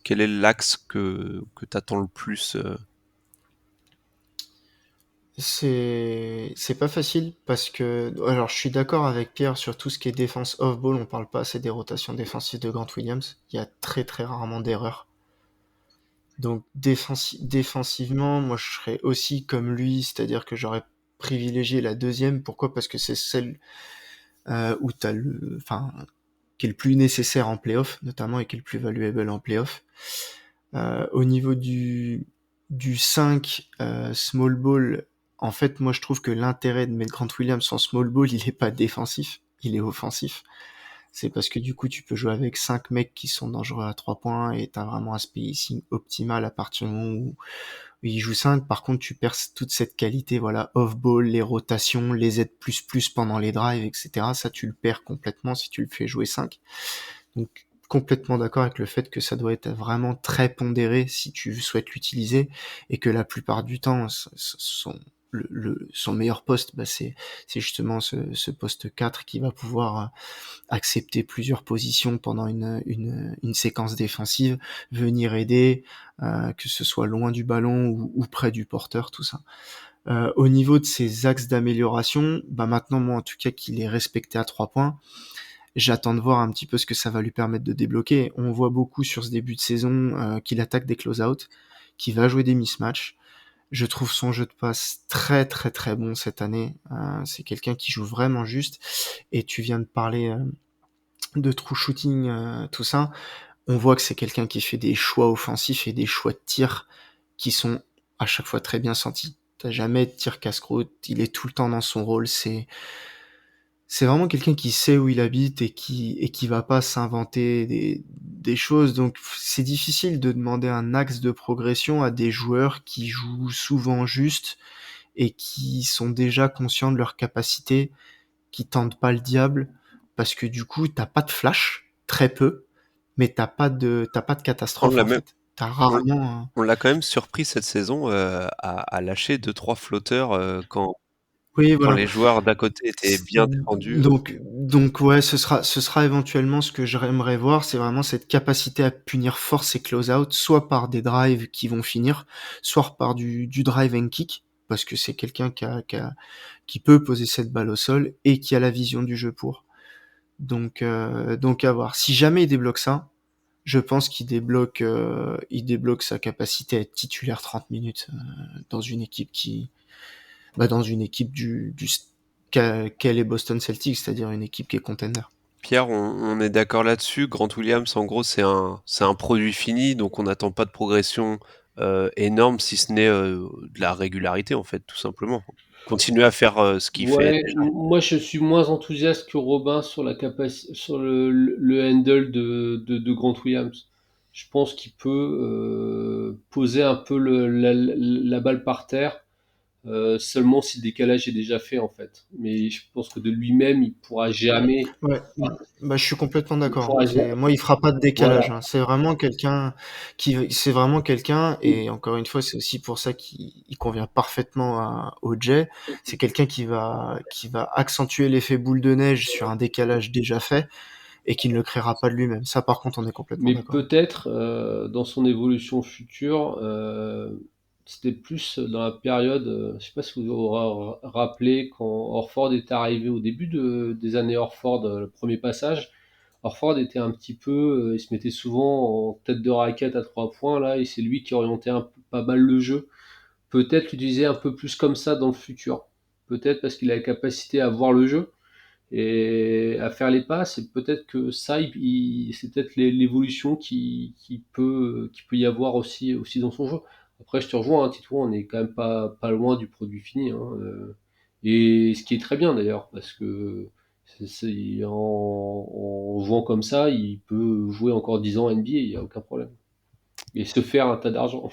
quel est l'axe que tu attends le plus C'est pas facile parce que alors je suis d'accord avec Pierre sur tout ce qui est défense off-ball, on parle pas assez des rotations défensives de Grant Williams, il y a très très rarement d'erreurs. Donc défensivement, moi je serais aussi comme lui, c'est-à-dire que j'aurais privilégié la deuxième. Pourquoi? Parce que c'est celle où t'as qui est le plus nécessaire en playoff, notamment, et qui est le plus valuable en playoff. Au niveau du 5 small ball, en fait, moi je trouve que l'intérêt de mettre Grant Williams en small ball, il est pas défensif, il est offensif. C'est parce que du coup, tu peux jouer avec 5 mecs qui sont dangereux à 3 points et t'as vraiment un spacing optimal à partir du moment où il joue 5. Par contre, tu perds toute cette qualité, voilà, off-ball, les rotations, les aides plus pendant les drives, etc. Ça, tu le perds complètement si tu le fais jouer 5. Donc, complètement d'accord avec le fait que ça doit être vraiment très pondéré si tu souhaites l'utiliser et que la plupart du temps, son meilleur poste, c'est justement ce poste 4 qui va pouvoir accepter plusieurs positions pendant une séquence défensive, venir aider, que ce soit loin du ballon ou près du porteur, tout ça. Au niveau de ses axes d'amélioration, maintenant moi en tout cas qu'il est respecté à 3 points, j'attends de voir un petit peu ce que ça va lui permettre de débloquer. On voit beaucoup sur ce début de saison qu'il attaque des close-out, qu'il va jouer des mismatchs. Je trouve son jeu de passe très très très bon cette année. C'est quelqu'un qui joue vraiment juste. Et tu viens de parler de true shooting, tout ça. On voit que c'est quelqu'un qui fait des choix offensifs et des choix de tir qui sont à chaque fois très bien sentis. T'as jamais de tir casse-croûte, il est tout le temps dans son rôle. C'est vraiment quelqu'un qui sait où il habite et qui va pas s'inventer des choses. Donc c'est difficile de demander un axe de progression à des joueurs qui jouent souvent juste et qui sont déjà conscients de leur capacité, qui tentent pas le diable, parce que du coup t'as pas de flash, très peu, mais t'as pas de On catastrophe l'a en même, fait. T'as on, rarement on l'a quand même surpris cette saison à lâcher 2-3 flotteurs oui, quand voilà. les joueurs d'à côté étaient bien défendus. Donc ouais, ce sera éventuellement ce que j'aimerais voir, c'est vraiment cette capacité à punir fort ses close-out, soit par des drives qui vont finir, soit par du drive and kick, parce que c'est quelqu'un qui peut poser cette balle au sol et qui a la vision du jeu pour. Donc à voir. Si jamais il débloque ça, je pense il débloque sa capacité à être titulaire 30 minutes dans une équipe dans une équipe qu'est les Boston Celtics, c'est-à-dire une équipe qui est contender. Pierre, on est d'accord là-dessus. Grant Williams, en gros, c'est un produit fini, donc on n'attend pas de progression énorme, si ce n'est de la régularité, en fait, tout simplement. Continuer à faire ce qu'il fait Ouais, déjà. moi je suis moins enthousiaste que Robin sur la capacité, sur le handle de Grant Williams. Je pense qu'il peut poser un peu la balle par terre, seulement si le décalage est déjà fait en fait. Mais je pense que de lui-même, il pourra jamais. Ouais, je suis complètement Il d'accord. pourra jamais. Moi, il fera pas de Voilà. décalage, hein. C'est vraiment quelqu'un, et encore une fois, c'est aussi pour ça qu'il convient parfaitement au Jay. C'est quelqu'un qui va accentuer l'effet boule de neige sur un décalage déjà fait et qui ne le créera pas de lui-même. Ça, par contre, on est complètement Mais d'accord. peut-être dans son évolution future, c'était plus dans la période, je sais pas si vous vous rappelez quand Horford était arrivé au début des années Horford, le premier passage. Horford était un petit peu, il se mettait souvent en tête de raquette à 3 points là, et c'est lui qui orientait pas mal le jeu. Peut-être l'utiliser un peu plus comme ça dans le futur. Peut-être parce qu'il a la capacité à voir le jeu et à faire les passes. Et peut-être que ça, c'est peut-être l'évolution qui peut y avoir aussi dans son jeu. Après, je te rejoins, hein, Tito, on n'est quand même pas loin du produit fini, hein, et ce qui est très bien d'ailleurs, parce que en jouant comme ça, il peut jouer encore 10 ans NBA, il n'y a aucun problème. Et se faire un tas d'argent.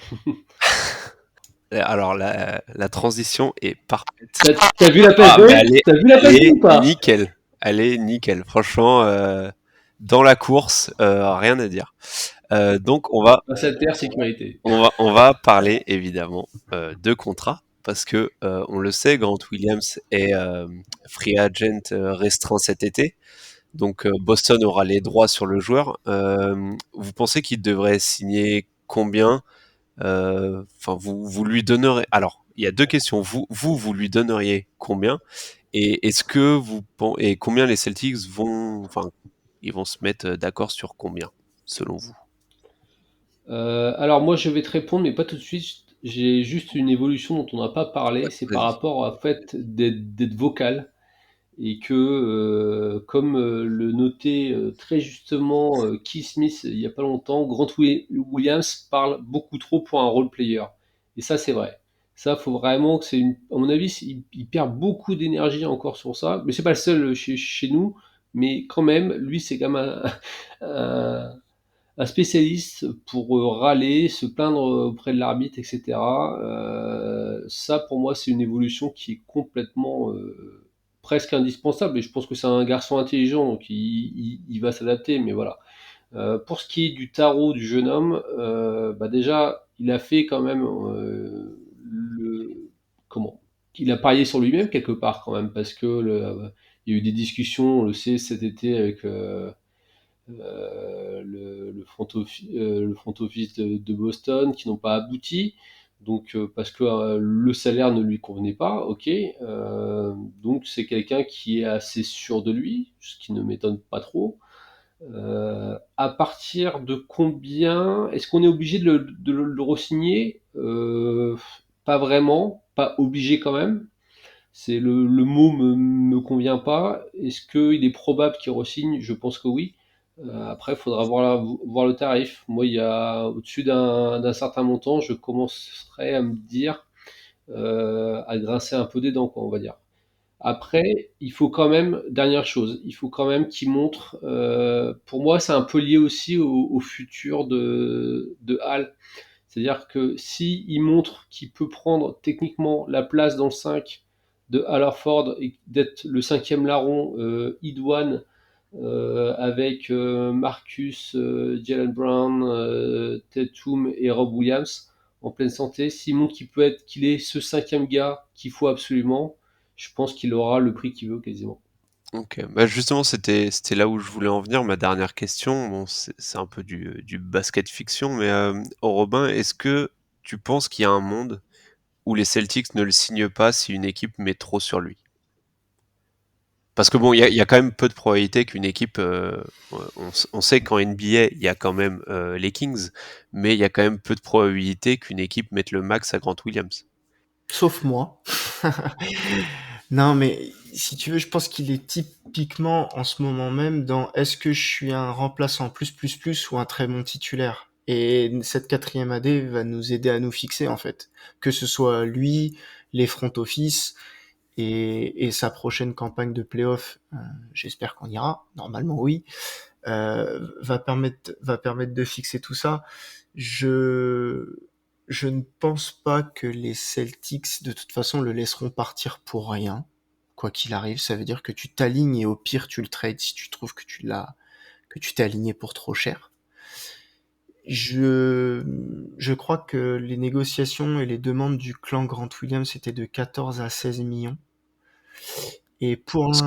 Alors, la transition est parfaite. T'as vu la passe Ah, mais D? T'as vu la elle passe D est ou pas? nickel. Elle est nickel. Franchement, dans la course, rien à dire. Donc, Passe à terre, sécurité. on va parler évidemment de contrat parce que on le sait, Grant Williams est free agent restreint cet été. Donc Boston aura les droits sur le joueur. Vous pensez qu'il devrait signer combien? Enfin, vous lui donnerez. Alors, il y a deux questions. Vous lui donneriez combien? Et est-ce que et combien les Celtics enfin, ils vont se mettre d'accord sur combien, selon vous? Alors moi je vais te répondre, mais pas tout de suite. J'ai juste une évolution dont on n'a pas parlé, c'est par Vas-y. rapport au fait d'être vocal et que, comme le notait très justement Keith Smith il y a pas longtemps, Williams parle beaucoup trop pour un role player. Et ça c'est vrai. Ça faut vraiment que à mon avis, il perd beaucoup d'énergie encore sur ça, mais c'est pas le seul chez nous, mais quand même, lui c'est quand même un, un spécialiste pour râler, se plaindre auprès de l'arbitre, etc. Ça, pour moi, c'est une évolution qui est complètement presque indispensable. Et je pense que c'est un garçon intelligent, donc il va s'adapter. Mais voilà. Pour ce qui est du tarot du jeune homme, déjà, il a fait quand même le comment il a parié sur lui-même quelque part quand même, parce que il y a eu des discussions, on le sait, cet été avec le front office de Boston qui n'ont pas abouti. Donc parce que le salaire ne lui convenait pas, ok. Donc c'est quelqu'un qui est assez sûr de lui, ce qui ne m'étonne pas trop. À partir de combien est-ce qu'on est obligé de le re-signer? Pas vraiment, pas obligé quand même. C'est le mot me convient pas. Est-ce qu'il est probable qu'il re-signe? Je pense que oui. Après, il faudra voir le tarif. Moi, il y a au-dessus d'un certain montant, je commencerai à me dire, à grincer un peu des dents, quoi, on va dire. Après, il faut quand même, dernière chose, il faut quand même qu'il montre, pour moi, c'est un peu lié aussi au futur de Hall. C'est-à-dire que si il montre qu'il peut prendre techniquement la place dans le 5 de Al Horford et d'être le cinquième larron, idoine, avec Marcus, Jalen Brown, Tatum et Rob Williams en pleine santé, s'il montre qu'il est ce cinquième gars qu'il faut absolument, je pense qu'il aura le prix qu'il veut quasiment. Ok, bah justement, c'était là où je voulais en venir. Ma dernière question, bon, c'est un peu du basket fiction, mais Robin, est-ce que tu penses qu'il y a un monde où les Celtics ne le signent pas si une équipe met trop sur lui? Parce que bon, il y a quand même peu de probabilité qu'une équipe, on sait qu'en NBA, il y a quand même les Kings, mais il y a quand même peu de probabilité qu'une équipe mette le max à Grant Williams. Sauf moi. Non, mais si tu veux, je pense qu'il est typiquement en ce moment même dans est-ce que je suis un remplaçant plus ou un très bon titulaire? Et cette quatrième AD va nous aider à nous fixer en fait. Que ce soit lui, les front office et sa prochaine campagne de playoff, j'espère qu'on ira, normalement oui, va permettre de fixer tout ça. Je je ne pense pas que les Celtics de toute façon le laisseront partir pour rien. Quoi qu'il arrive, ça veut dire que tu t'alignes et au pire tu le trades si tu trouves que tu t'es aligné pour trop cher. Je crois que les négociations et les demandes du clan Grant Williams étaient de 14 à 16 millions. Et pour l'instant,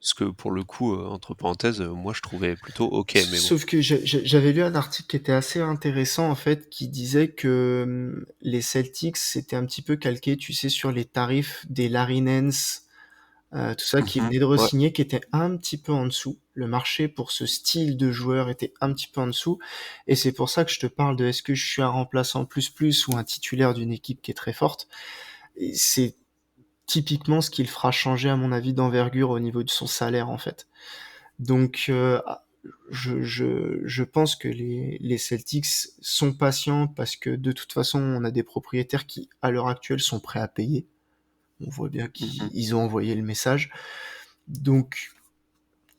Ce que pour le coup, entre parenthèses, moi je trouvais plutôt ok, mais bon. sauf que j'avais lu un article qui était assez intéressant en fait, qui disait que les Celtics c'était un petit peu calqué, tu sais, sur les tarifs des Larry Nance, tout ça, qui venaient de Ouais. re-signer, qui était un petit peu en dessous. Le marché pour ce style de joueur était un petit peu en dessous, et c'est pour ça que je te parle de est-ce que je suis un remplaçant plus ou un titulaire d'une équipe qui est très forte. Et c'est typiquement ce qui le fera changer à mon avis d'envergure au niveau de son salaire en fait. Donc je pense que les Celtics sont patients parce que de toute façon on a des propriétaires qui à l'heure actuelle sont prêts à payer. On voit bien qu'ils ont envoyé le message. Donc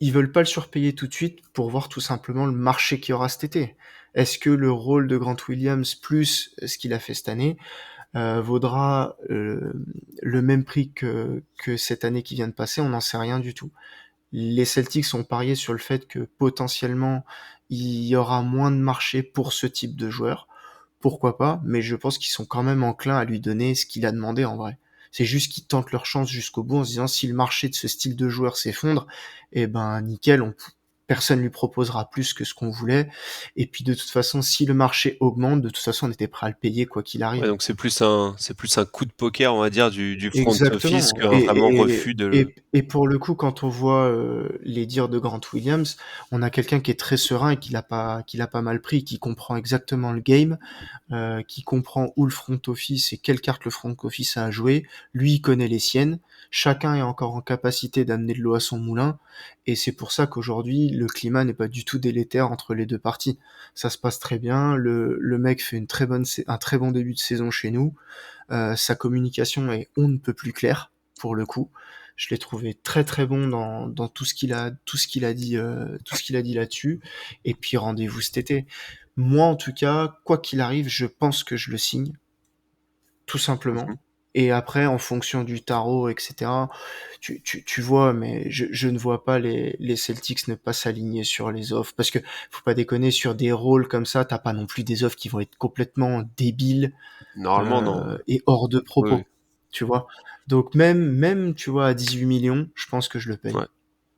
ils veulent pas le surpayer tout de suite pour voir tout simplement le marché qu'il y aura cet été. Est-ce que le rôle de Grant Williams plus ce qu'il a fait cette année vaudra le même prix que cette année qui vient de passer? On n'en sait rien du tout. Les Celtics ont parié sur le fait que potentiellement il y aura moins de marché pour ce type de joueur. Pourquoi pas? Mais je pense qu'ils sont quand même enclins à lui donner ce qu'il a demandé en vrai. C'est juste qu'ils tentent leur chance jusqu'au bout en se disant si le marché de ce style de joueur s'effondre, eh ben nickel, personne lui proposera plus que ce qu'on voulait. Et puis de toute façon, si le marché augmente, de toute façon on était prêt à le payer quoi qu'il Ouais, arrive. donc c'est plus un coup de poker, on va dire, du front office Exactement. qu'un vraiment refus de. Et pour le coup, quand on voit les dires de Grant Williams, on a quelqu'un qui est très serein et qui l'a pas mal pris, qui comprend exactement le game, qui comprend où le front office et quelle carte le front office a à jouer. Lui, il connaît les siennes. Chacun est encore en capacité d'amener de l'eau à son moulin. Et c'est pour ça qu'aujourd'hui, le climat n'est pas du tout délétère entre les deux parties. Ça se passe très bien. Le mec fait un très bon début de saison chez nous. Sa communication est on ne peut plus claire pour le coup. Je l'ai trouvé très très bon dans tout ce qu'il a dit là-dessus. Et puis rendez-vous cet été. Moi en tout cas, quoi qu'il arrive, je pense que je le signe, tout simplement. Et après, en fonction du tarot, etc., tu vois, mais je ne vois pas les Celtics ne pas s'aligner sur les offres. Parce que, faut pas déconner, sur des rôles comme ça, t'as pas non plus des offres qui vont être complètement débiles Normalement, non. et hors de Oui, propos. tu vois. Donc même, tu vois, à 18 millions, je pense que je le paye. Ouais.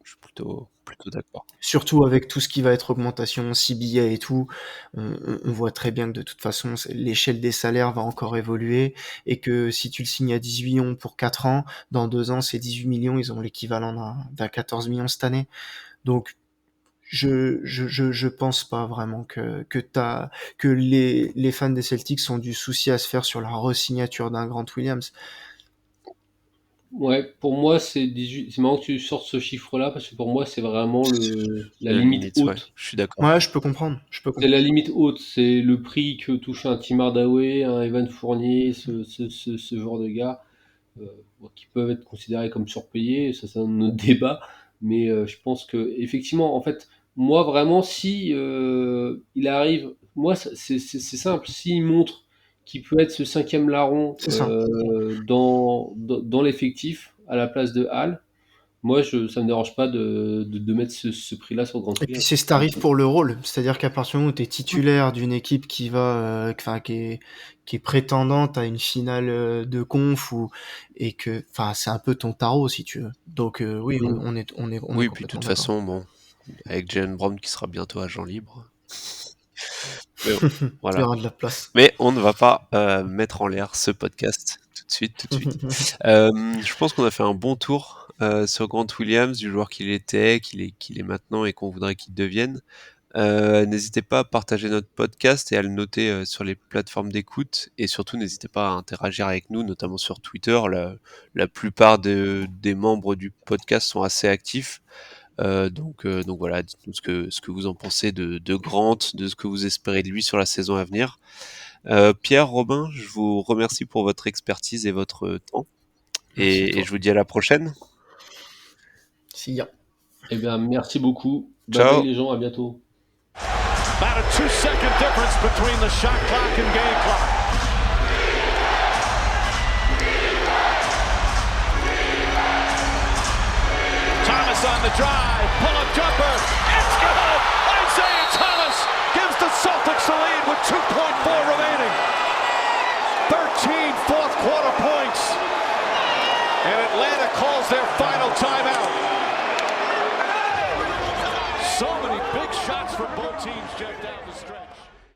Je suis plutôt d'accord. Surtout avec tout ce qui va être augmentation, CBA et tout, on voit très bien que de toute façon, l'échelle des salaires va encore évoluer et que si tu le signes à 18 millions pour 4 ans, dans 2 ans, ces 18 millions, ils ont l'équivalent d'un 14 millions cette année. Donc, je pense pas vraiment que les fans des Celtics ont du souci à se faire sur la re-signature d'un Grant Williams. Ouais, pour moi, c'est 18. C'est marrant que tu sortes ce chiffre-là parce que pour moi, c'est vraiment la La limite ouais, haute. je suis d'accord. Ouais, je peux comprendre. C'est la limite haute, c'est le prix que touche un Tim Hardaway, un Evan Fournier, ce genre de gars qui peuvent être considérés comme surpayés. Ça, c'est un autre débat. Mais je pense que effectivement, en fait, moi vraiment, si il arrive, moi c'est simple. S'il montre qu'il peut être ce cinquième larron C'est ça. dans l'effectif à la place de Hall, moi ça me dérange pas de mettre ce prix-là sur Grant Et puis Williams. c'est ce tarif pour le rôle, c'est-à-dire qu'à partir du moment où tu es titulaire d'une équipe qui est prétendante à une finale de conf et que c'est un peu ton tarot si tu veux. Donc oui, Mm. on est Oui, puis de complètement toute d'accord. façon, bon, avec Jalen Brown qui sera bientôt agent libre. Mais bon, Il y voilà. aura de la place. Mais on ne va pas mettre en l'air ce podcast tout de suite. Je pense qu'on a fait un bon tour sur Grant Williams, du joueur qu'il était, qu'il est maintenant et qu'on voudrait qu'il devienne. N'hésitez pas à partager notre podcast et à le noter sur les plateformes d'écoute. Et surtout, n'hésitez pas à interagir avec nous, notamment sur Twitter. La plupart des membres du podcast sont assez actifs. Donc voilà, dites-nous ce que vous en pensez de Grant, de ce que vous espérez de lui sur la saison à venir. Pierre, Robin, je vous remercie pour votre expertise et votre temps. Merci à Et toi. je vous dis à la prochaine. See ya. Eh bien, merci beaucoup. Bye Ciao. bye les gens, à bientôt. About a 2-second difference between the shot clock and game clock. Thomas on the drive, pull-up jumper, it's good! Isaiah Thomas gives the Celtics the lead with 2.4 remaining. 13 fourth quarter points. And Atlanta calls their final timeout. So many big shots for both teams, Jeff, down the stretch.